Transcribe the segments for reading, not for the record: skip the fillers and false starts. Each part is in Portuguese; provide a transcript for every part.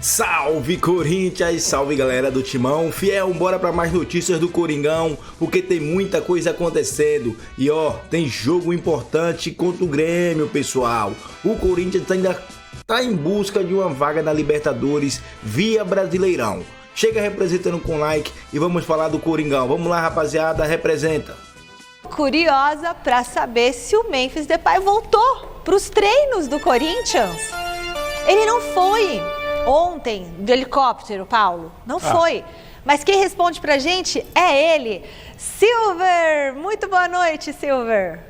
Salve Corinthians, salve galera do Timão, fiel, bora para mais notícias do Coringão, porque tem muita coisa acontecendo e tem jogo importante contra o Grêmio, pessoal. O Corinthians ainda tá em busca de uma vaga na Libertadores via Brasileirão. Chega representando com like e vamos falar do Coringão. Vamos lá, rapaziada, representa. Curiosa para saber se o Memphis Depay voltou para os treinos do Corinthians. Ele não foi ontem do helicóptero, Paulo. Não foi. Mas quem responde pra gente é ele, Silver. Muito boa noite, Silver.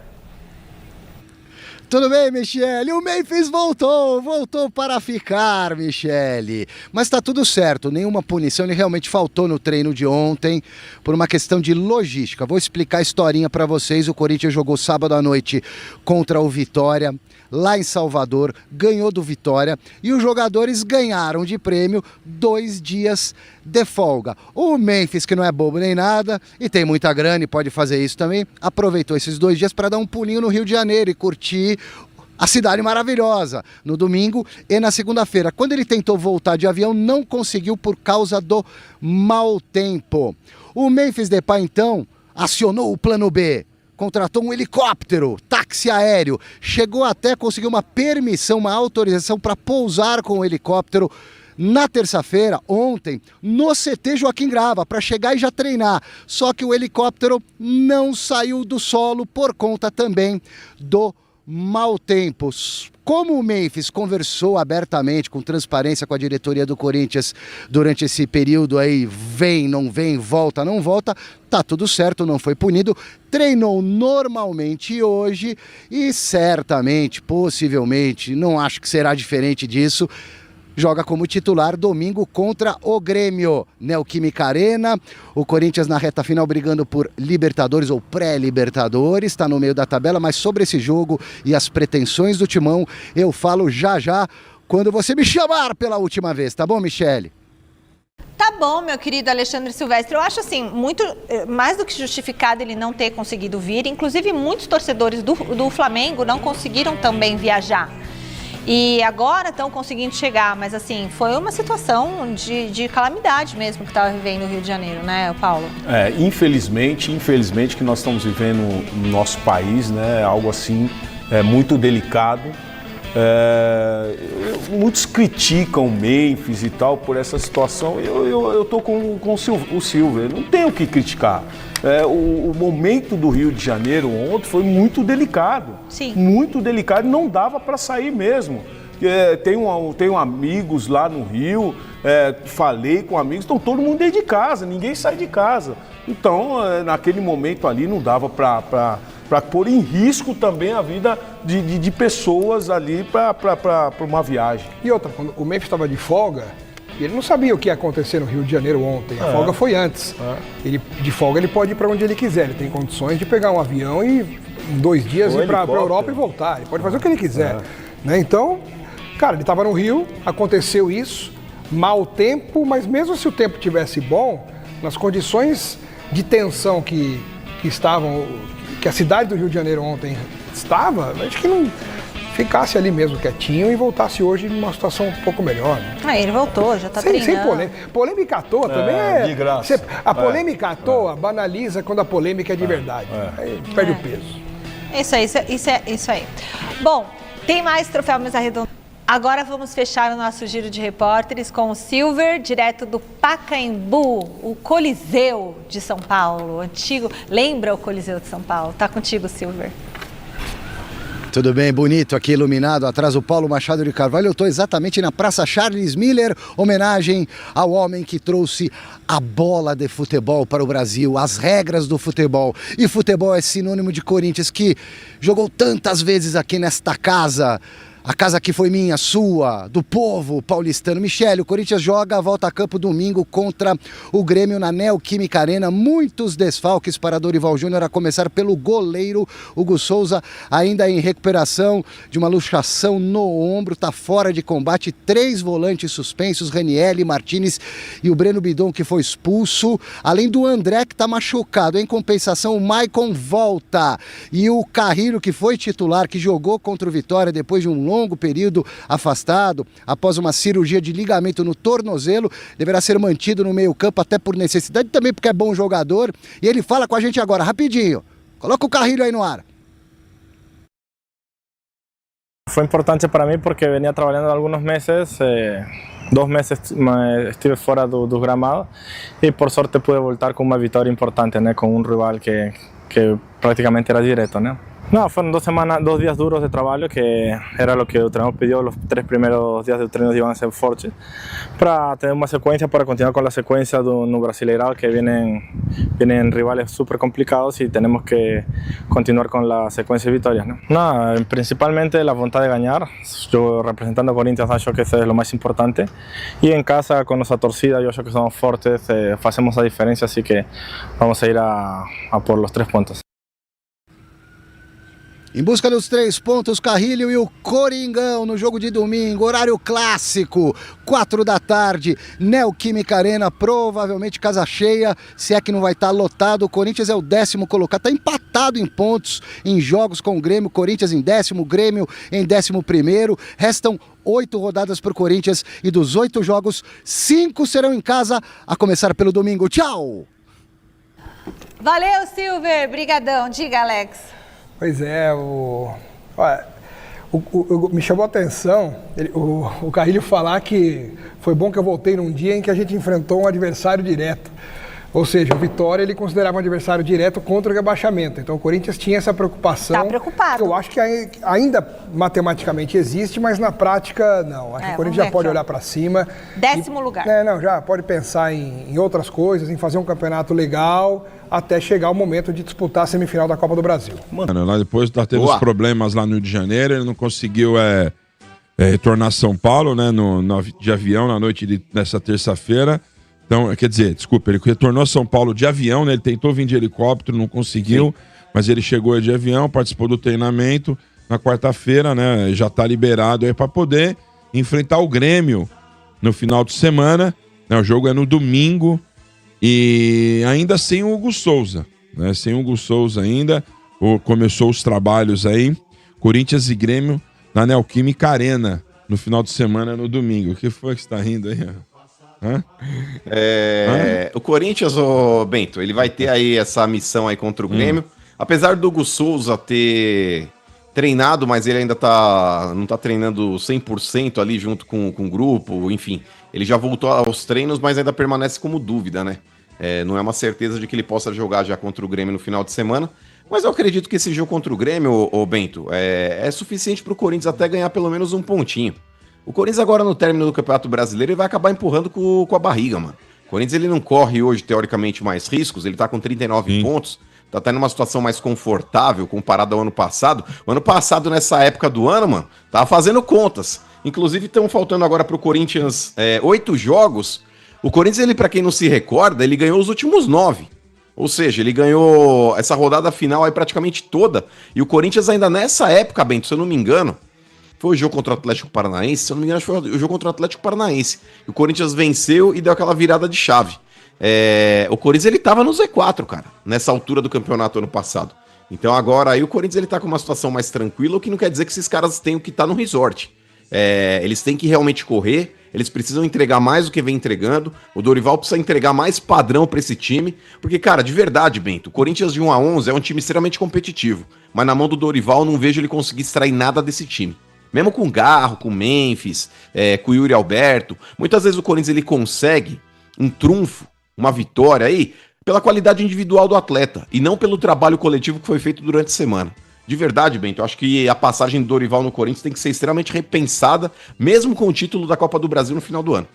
Tudo bem, Michele? O Memphis voltou para ficar, Michele. Mas tá tudo certo, nenhuma punição, ele realmente faltou no treino de ontem por uma questão de logística. Vou explicar a historinha para vocês. O Corinthians jogou sábado à noite contra o Vitória, lá em Salvador, ganhou do Vitória e os jogadores ganharam de prêmio 2 dias de folga. O Memphis, que não é bobo nem nada e tem muita grana e pode fazer isso também, aproveitou esses 2 dias para dar um pulinho no Rio de Janeiro e curtir a cidade maravilhosa no domingo e na segunda-feira. Quando ele tentou voltar de avião, não conseguiu por causa do mau tempo. O Memphis Depay, então, acionou o plano B. Contratou um helicóptero, táxi aéreo, chegou até a conseguir uma permissão, uma autorização para pousar com o helicóptero na terça-feira, ontem, no CT Joaquim Grava, para chegar e já treinar. Só que o helicóptero não saiu do solo por conta também do mau tempo. Como o Memphis conversou abertamente, com transparência com a diretoria do Corinthians durante esse período aí, vem, não vem, volta, não volta, tá tudo certo, não foi punido, treinou normalmente hoje e certamente, possivelmente, não acho que será diferente disso, joga como titular domingo contra o Grêmio, Neoquímica Arena. O Corinthians na reta final brigando por Libertadores ou pré-Libertadores, está no meio da tabela, mas sobre esse jogo e as pretensões do Timão, eu falo já já, quando você me chamar pela última vez, tá bom, Michele? Tá bom, meu querido Alexandre Silvestre. Eu acho assim, muito mais do que justificado ele não ter conseguido vir. Inclusive, muitos torcedores do Flamengo não conseguiram também viajar. E agora estão conseguindo chegar, mas assim, foi uma situação de calamidade mesmo que estava vivendo o Rio de Janeiro, né, Paulo? Infelizmente que nós estamos vivendo no nosso país, né, algo assim muito delicado. Muitos criticam o Memphis e tal por essa situação. Eu tô com o Silver, não tenho o que criticar. O momento do Rio de Janeiro ontem foi muito delicado. Sim. Muito delicado, não dava para sair mesmo. Tenho amigos lá no Rio, falei com amigos, estão todo mundo dentro de casa, ninguém sai de casa. Então, naquele momento ali não dava para pôr em risco também a vida de pessoas ali para uma viagem. E outra, quando o Memphis estava de folga, ele não sabia o que ia acontecer no Rio de Janeiro ontem. A folga foi antes. De folga ele pode ir para onde ele quiser. Ele tem condições de pegar um avião e em 2 dias ir para a Europa e voltar. Ele pode fazer o que ele quiser. Né? Então, cara, ele estava no Rio, aconteceu isso, mau tempo, mas mesmo se o tempo tivesse bom, nas condições de tensão que a cidade do Rio de Janeiro ontem estava, acho que não ficasse ali mesmo quietinho e voltasse hoje numa situação um pouco melhor. Né? Ele voltou, já está treinando. Sem polêmica. Polêmica à toa também é... De graça. A polêmica à toa banaliza quando a polêmica é de verdade. Aí perde o peso. Isso aí. Bom, tem mais Troféu Mesa Redonda. Agora vamos fechar o nosso giro de repórteres com o Silver, direto do Pacaembu, o Coliseu de São Paulo, antigo. Lembra o Coliseu de São Paulo? Tá contigo, Silver. Tudo bem, bonito aqui, iluminado, atrás o Paulo Machado de Carvalho. Eu estou exatamente na Praça Charles Miller, homenagem ao homem que trouxe a bola de futebol para o Brasil, as regras do futebol. E futebol é sinônimo de Corinthians, que jogou tantas vezes aqui nesta casa. A casa que foi minha, sua, do povo paulistano. Michele, o Corinthians joga a volta a campo domingo contra o Grêmio na Neoquímica Arena. Muitos desfalques para Dorival Júnior, a começar pelo goleiro Hugo Souza, ainda em recuperação de uma luxação no ombro, está fora de combate. 3 volantes suspensos, Ranieri, Martinez e o Breno Bidon, que foi expulso. Além do André, que está machucado. Em compensação, o Maicon volta. E o Carrilho, que foi titular, que jogou contra o Vitória depois de um longo longo período afastado, após uma cirurgia de ligamento no tornozelo, deverá ser mantido no meio-campo até por necessidade, também porque é bom jogador. E ele fala com a gente agora, rapidinho. Coloca o Carrilho aí no ar. Fue importante para mí porque venía trabajando algunos meses, 2 meses estuve fuera do gramado y por suerte pude voltar con una victoria importante, ¿no? Con un rival que prácticamente era directo, ¿no? No, fueron 2 días duros de trabajo, que era lo que el entrenador pidió. Los 3 primeros días de treino iban a ser fuertes para tener una secuencia, para continuar con la secuencia de un Brasileirao que vienen rivales súper complicados y tenemos que continuar con la secuencia de victorias, ¿no? No, principalmente la voluntad de ganar. Yo representando a Corinthians, yo que eso es lo más importante, y en casa con nuestra torcida, yo creo que somos fuertes, hacemos la diferencia, así que vamos a ir a por los 3 puntos. Em busca dos 3 pontos, Carrilho e o Coringão no jogo de domingo, horário clássico, 4 da tarde, Neoquímica Arena, provavelmente casa cheia, se é que não vai estar lotado. O Corinthians é o 10º colocado, está empatado em pontos em jogos com o Grêmio, Corinthians em 10º, Grêmio em 11º, restam 8 rodadas para o Corinthians e dos 8 jogos, 5 serão em casa, a começar pelo domingo. Tchau! Valeu, Silver, brigadão, diga, Alex. Pois é, me chamou a atenção o Carrilho falar que foi bom que eu voltei num dia em que a gente enfrentou um adversário direto. Ou seja, o Vitória ele considerava um adversário direto contra o rebaixamento. Então o Corinthians tinha essa preocupação. Está preocupado. Que eu acho que ainda matematicamente existe, mas na prática não. Acho que o Corinthians já pode olhar para cima. 10º lugar. Já pode pensar em outras coisas, em fazer um campeonato legal, até chegar o momento de disputar a semifinal da Copa do Brasil. Mano, lá depois teve os problemas lá no Rio de Janeiro, ele não conseguiu retornar a São Paulo, né, de avião na noite dessa terça-feira. Então, quer dizer, desculpa, ele retornou a São Paulo de avião, né, ele tentou vir de helicóptero, não conseguiu, mas ele chegou de avião, participou do treinamento na quarta-feira, né, já está liberado aí para poder enfrentar o Grêmio no final de semana, né, o jogo é no domingo. E ainda sem o Hugo Souza, né? Sem o Hugo Souza ainda, começou os trabalhos aí, Corinthians e Grêmio na Neoquímica Arena, no final de semana, no domingo. O que foi que você tá rindo aí? Hã? O Corinthians, Bento, ele vai ter aí essa missão aí contra o Grêmio, apesar do Hugo Souza ter treinado, mas ele ainda não tá treinando 100% ali junto com o grupo, enfim. Ele já voltou aos treinos, mas ainda permanece como dúvida, né? Não é uma certeza de que ele possa jogar já contra o Grêmio no final de semana, mas eu acredito que esse jogo contra o Grêmio, Bento, é suficiente para o Corinthians até ganhar pelo menos um pontinho. O Corinthians agora no término do Campeonato Brasileiro ele vai acabar empurrando com a barriga, mano. O Corinthians ele não corre hoje, teoricamente, mais riscos, ele tá com 39 pontos, tá até numa situação mais confortável comparado ao ano passado. O ano passado, nessa época do ano, mano, tava fazendo contas. Inclusive, estão faltando agora pro Corinthians 8 jogos. O Corinthians, ele, pra quem não se recorda, ele ganhou os últimos 9. Ou seja, ele ganhou essa rodada final aí praticamente toda. E o Corinthians ainda nessa época, Bento, se eu não me engano, foi o jogo contra o Atlético Paranaense. Se eu não me engano, foi o jogo contra o Atlético Paranaense. O Corinthians venceu e deu aquela virada de chave. O Corinthians, ele tava no Z4, cara, nessa altura do campeonato ano passado. Então agora aí o Corinthians, ele tá com uma situação mais tranquila, o que não quer dizer que esses caras tenham que estar no resort. Eles têm que realmente correr, eles precisam entregar mais do que vem entregando, o Dorival precisa entregar mais padrão pra esse time, porque, cara, de verdade, Bento, o Corinthians de 1-11 é um time extremamente competitivo, mas na mão do Dorival eu não vejo ele conseguir extrair nada desse time. Mesmo com o Garro, com o Memphis, com o Yuri Alberto, muitas vezes o Corinthians ele consegue um trunfo, uma vitória aí, pela qualidade individual do atleta, e não pelo trabalho coletivo que foi feito durante a semana. De verdade, Bento, eu acho que a passagem do Dorival no Corinthians tem que ser extremamente repensada, mesmo com o título da Copa do Brasil no final do ano.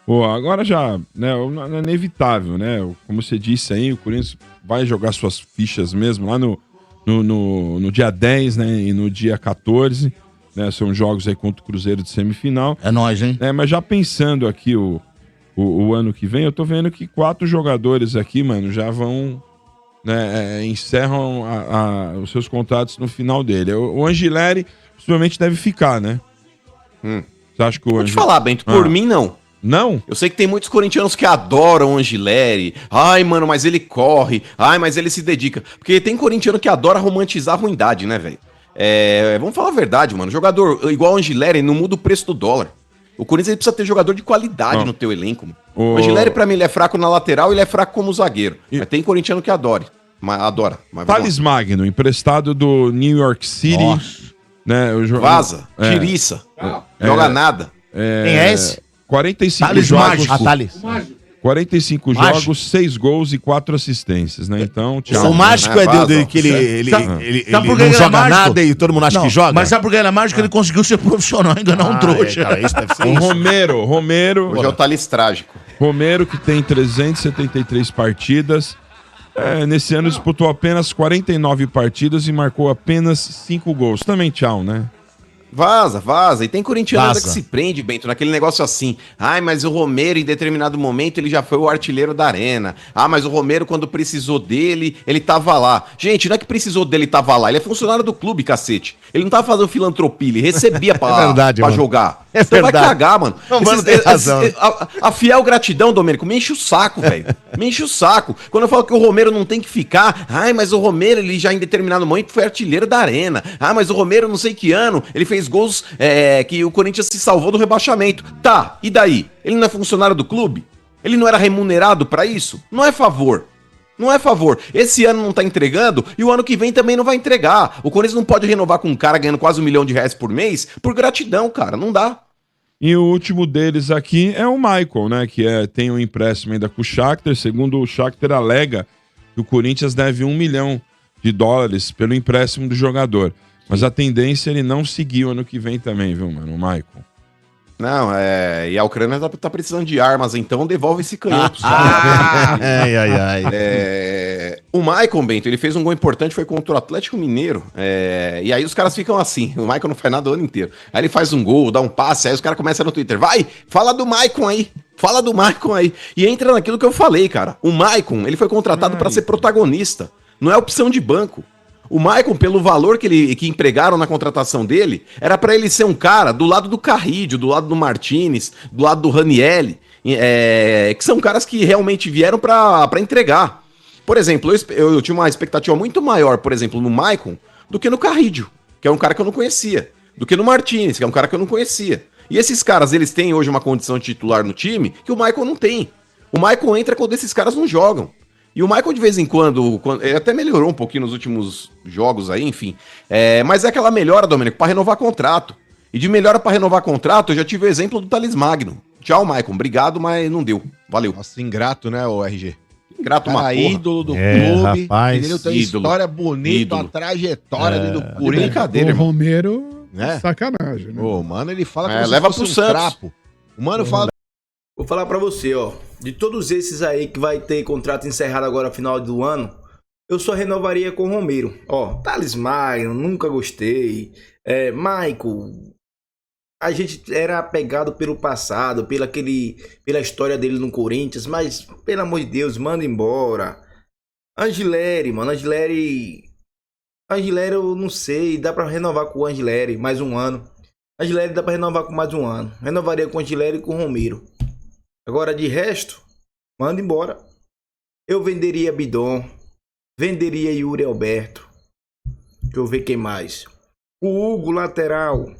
Agora já, né, é inevitável, né? Como você disse aí, o Corinthians vai jogar suas fichas mesmo lá no dia 10, né, e no dia 14, né? São jogos aí contra o Cruzeiro de semifinal. É nóis, hein? Mas já pensando aqui o ano que vem, eu tô vendo que 4 jogadores aqui, mano, já vão... encerram os seus contratos no final dele. O Angileri possivelmente deve ficar, né? Você acha que o Vou te falar, Bento, por mim não. Não? Eu sei que tem muitos corintianos que adoram o Angileri. Ai, mano, mas ele corre. Ai, mas ele se dedica. Porque tem corintiano que adora romantizar a ruindade, né, velho? Vamos falar a verdade, mano. Jogador igual o Angileri não muda o preço do dólar. O Corinthians ele precisa ter jogador de qualidade no teu elenco, mano. O Angileri, pra mim, ele é fraco na lateral e ele é fraco como zagueiro. Mas tem corintiano que adora. Thales Magno, emprestado do New York City. Né, Vaza, tiriça, joga nada. Quem é esse? 45 Thales jogos. Mágico. Thales. 45 jogos, 6 gols e 4 assistências, né? Então, tchau. O mágico dele que ele não joga nada e todo mundo acha que joga. Mas sabe por que ele é mágico? Ele conseguiu ser profissional e enganar um trouxa. Cara, isso deve ser O Romero. Hoje é o Thales trágico. Romero, que tem 373 partidas. Nesse ano disputou apenas 49 partidas e marcou apenas 5 gols. Também tchau, né? Vaza. E tem corintiano ainda que se prende, Bento, naquele negócio assim. Ai, mas o Romero, em determinado momento, ele já foi o artilheiro da arena. Ah, mas o Romero, quando precisou dele, ele tava lá. Gente, não é que precisou dele, tava lá. Ele é funcionário do clube, cacete. Ele não tava fazendo filantropia, ele recebia pra jogar. Você vai cagar, mano. Tem razão. A fiel gratidão, Domênico, me enche o saco, velho. Me enche o saco. Quando eu falo que o Romero não tem que ficar, ai, mas o Romero, ele já em determinado momento foi artilheiro da arena. Ah, mas o Romero, não sei que ano, ele fez gols que o Corinthians se salvou do rebaixamento. Tá, e daí? Ele não é funcionário do clube? Ele não era remunerado pra isso? Não é favor. Não é favor. Esse ano não tá entregando e o ano que vem também não vai entregar. O Corinthians não pode renovar com um cara ganhando quase R$1 milhão por mês por gratidão, cara. Não dá. E o último deles aqui é o Michael, né? Que tem um empréstimo ainda com o Shakhtar. Segundo o Shakhtar, alega que o Corinthians deve $1 milhão pelo empréstimo do jogador. Mas a tendência é ele não seguir o ano que vem também, viu, mano? O Michael. Não, e a Ucrânia tá precisando de armas, então devolve esse canhoto. O Maicon, Bento, ele fez um gol importante, foi contra o Atlético Mineiro. E aí os caras ficam assim, o Maicon não faz nada o ano inteiro. Aí ele faz um gol, dá um passe, aí os caras começam no Twitter, vai, fala do Maicon aí. E entra naquilo que eu falei, cara. O Maicon, ele foi contratado para ser protagonista, não é opção de banco. O Maicon, pelo valor que empregaram na contratação dele, era pra ele ser um cara do lado do Carrídio, do lado do Martinez, do lado do Ranieri, que são caras que realmente vieram pra entregar. Por exemplo, eu tinha uma expectativa muito maior, por exemplo, no Maicon, do que no Carrídio, que é um cara que eu não conhecia, do que no Martinez, que é um cara que eu não conhecia. E esses caras, eles têm hoje uma condição de titular no time que o Maicon não tem. O Maicon entra quando esses caras não jogam. E o Michael, de vez em quando, ele até melhorou um pouquinho nos últimos jogos aí, enfim. Mas é aquela melhora, Domênico, pra renovar contrato. E de melhora pra renovar contrato, eu já tive o exemplo do Thales Magno. Tchau, Michael. Obrigado, mas não deu. Valeu. Nossa, ingrato, né, o RG? Ingrato, uma porra. Ídolo do clube. Rapaz, ele tem história bonita, uma trajetória ali do Corinthians. Brincadeira, o Romero, sacanagem, né? Ô, mano, ele fala que leva pro Santos. O mano fala... Vou falar pra você, ó. De todos esses aí que vai ter contrato encerrado agora no final do ano, eu só renovaria com o Romero. Ó, Thales Magno, nunca gostei. Michael, a gente era apegado pelo passado, pela história dele no Corinthians, mas, pelo amor de Deus, manda embora. Angileri, mano, Angileri eu não sei, dá pra renovar com o Angileri mais um ano. Angileri dá pra renovar com mais um ano. Renovaria com o Angileri e com o Romero. Agora, de resto, manda embora. Eu venderia Bidon, venderia Yuri Alberto. Deixa eu ver quem mais. O Hugo, lateral.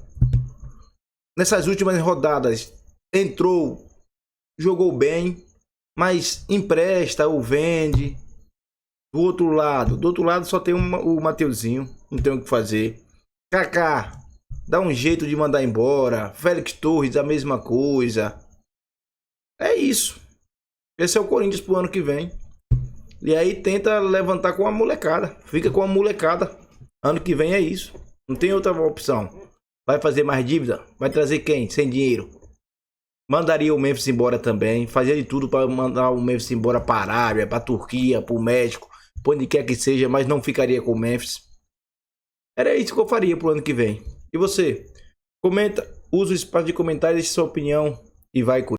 Nessas últimas rodadas, entrou, jogou bem, mas empresta ou vende. Do outro lado só tem o Mateuzinho, não tem o que fazer. Kaká, dá um jeito de mandar embora. Félix Torres, a mesma coisa. É isso. Esse é o Corinthians pro ano que vem. E aí tenta levantar com a molecada. Fica com a molecada. Ano que vem é isso. Não tem outra opção. Vai fazer mais dívida? Vai trazer quem? Sem dinheiro. Mandaria o Memphis embora também. Fazia de tudo para mandar o Memphis embora para a Arábia, para a Turquia, para o México, para onde quer que seja, mas não ficaria com o Memphis. Era isso que eu faria pro ano que vem. E você? Comenta, usa o espaço de comentários, deixe sua opinião e vai com